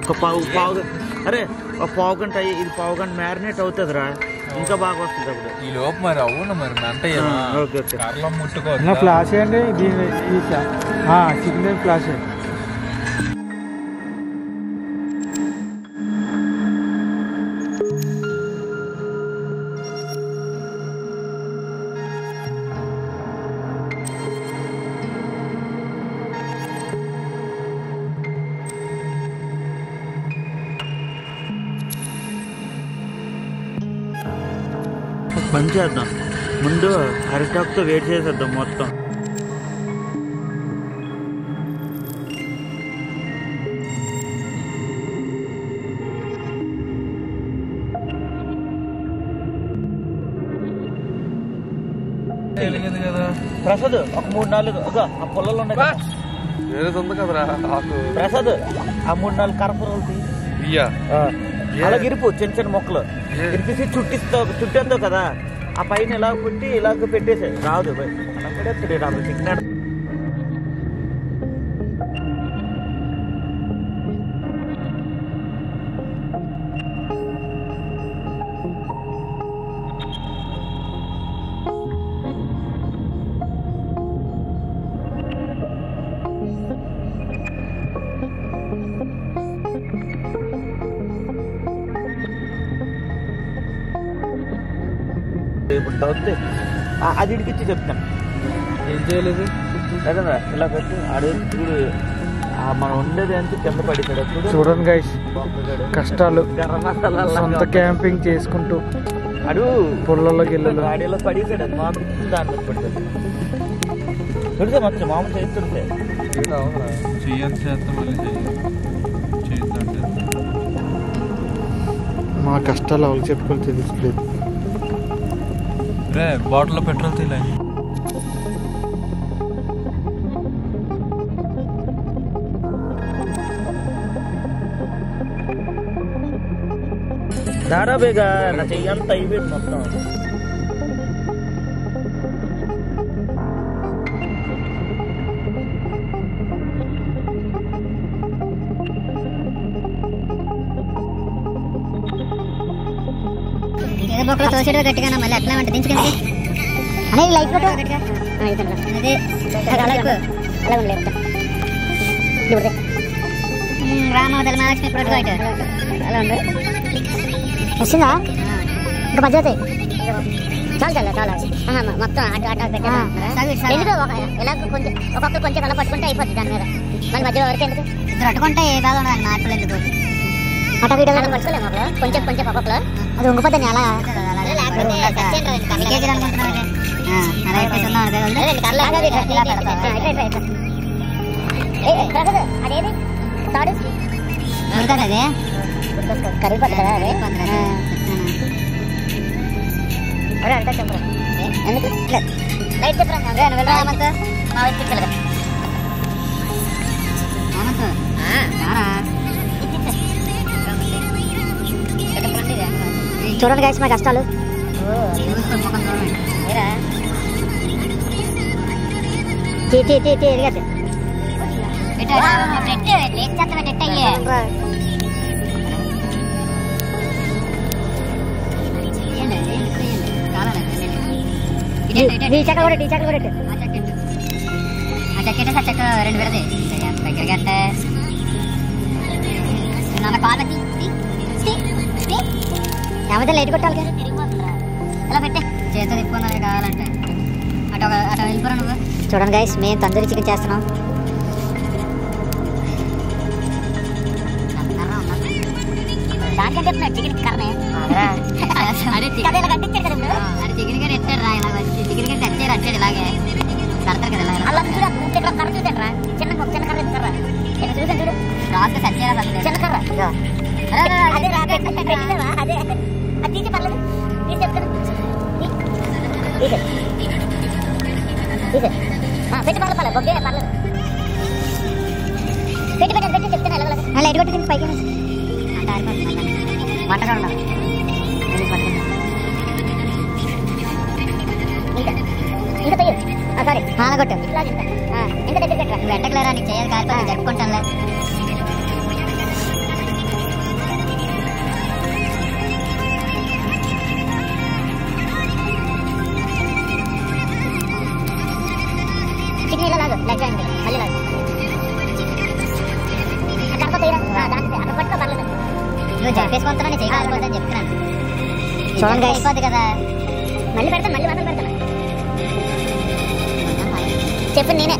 ఒక పావు అరే ఒక పావు గంట ఇది పావు గంట మ్యారినేట్ అవుతుందిరా ఇంకా బాగా వస్తుంది అప్పుడు ఈ లోపు మరి అవును మరి అంటే కార్లో ముట్టుకో ఫ్లాష్ అండి దీని చికెన్ ఫ్లాష్ అండి పని చేద్దాం ముందు అరిటాకుతో వెయిట్ చేసేద్దాం మొత్తం కదా ప్రసాద్ ఒక 3-4 ఆ పొలాలు ఉన్నాయి కదరా ప్రసాద్ ఆ 3-4 కరపూరాలు అలా గిరిపు చిన్న చిన్న మొక్కలు గిరిపేసి చుట్టేస్తావు కదా ఆ పైన ఇలా పెట్టి ఇలాగ పెట్టేసే రాదు మనం కూడా చికెన్ ఇప్పుడు అవుతుంది అది ఇడికిచ్చి చెప్తాను ఏం చేయలేదు అదేనా ఇలా పెట్టి అడుగుడు మనం ఉండేది అంతా కింద పడిపోయాడు చూడండి గైస్ కష్టాలు సొంత క్యాంపింగ్ చేసుకుంటూ అడు పొలంలోకి వెళ్ళాలి గాడిలో పడిపోయాడు అది మామూలు దాని మీద పడిపోయాడు పెడితే మొత్తం మామూలు చేస్తుంటే మా కష్టాలు ఎవరు చెప్పుకొని తెలుసుకోలేదు బాటిల్లో పెట్రోల్ తీలే దాడా బేగా నా చెయ్యంత అయిపోయింది మొత్తం తోసేడు గట్టిగా మళ్ళీ అట్లా ఉంటుంది దించుకెళ్ళి అనేది లైట్ గట్టిగా అదే అలా ఉండలేదు రామోదల మహాలక్ష్మి ఇప్పుడు అలా ఉంది వస్తుందా ఇంకా మధ్య అవుతాయి చాలా మొత్తం ఎందుకు ఎలా కొంచెం ఒక్కొక్కరు కొంచెం అలా పట్టుకుంటే అయిపోతుంది దాని మీద మళ్ళీ మధ్యలో వరకు ఎందుకు ఇద్దరు అట్టుకుంటే ఏ బాగా ఉండదు మార్పులు ఎందుకు అట్ట వీడియో పట్టుకోలేము కొంచెం కొంచెం ఒక్కొక్కరు అది ఉంగిపోతుంది అలా అదేది తాడు అదే కరిగిపోతుంది కదా అదే అదే అంటే చెప్పరా ఎందుకు లైట్ చెప్పరా వెళ్ళరామంతా మా వైపు పిల్లలు చూడండి గైస్ మా కష్టాలు ఏమైతే లైట్ కొట్టాలి కదా ఎలా పెట్టే చేతితో తిప్పుకున్నది కావాలంటే అటు వెళ్ళిపోరా నువ్వు చూడండి గైస్ మేము తందూరి చికెన్ చేస్తున్నాం దానికంటే చికెన్ కర్రే అది చికెన్ గారు ఎట్టాడు రా ఇలా వచ్చి చికెన్ గారు తెచ్చారు వచ్చాడు ఇలాగే కడతారు కదా అలా కర్ర చూసాడు రా చిన్న కర్ర కర్ర చూసాను చూడు రాజు తెచ్చారా చిన్న కర్ర అదే అదే అది తీసి పర్లేదు తీసి చెప్తాను పెట్టి పర్లేదు బొగ్గే పర్లేదు పెట్టి చెప్తాను లైట్ కొట్టి పైకి అంటే ఆరిపోతుంది వంటగా ఉండాలి ఇంకా పెయ్యి సారీ కొట్టు ఇంకా దగ్గర పెట్టరా నువ్వు ఎండకలేరా నీకు చేయాలి కాదు జరుపుకుంటానులే లెగ్గండి మళ్ళీ కడప తీరా అక్కడ పట్టుకో పర్లేదు నువ్వు చెప్పేసుకుంటున్నా చేయగలిగిపోతుందని చెప్తున్నాను చూడండి అయిపోద్ది కదా మళ్ళీ పెడతాను మళ్ళీ మాత్రం పెడతాను చెప్పండి నేనే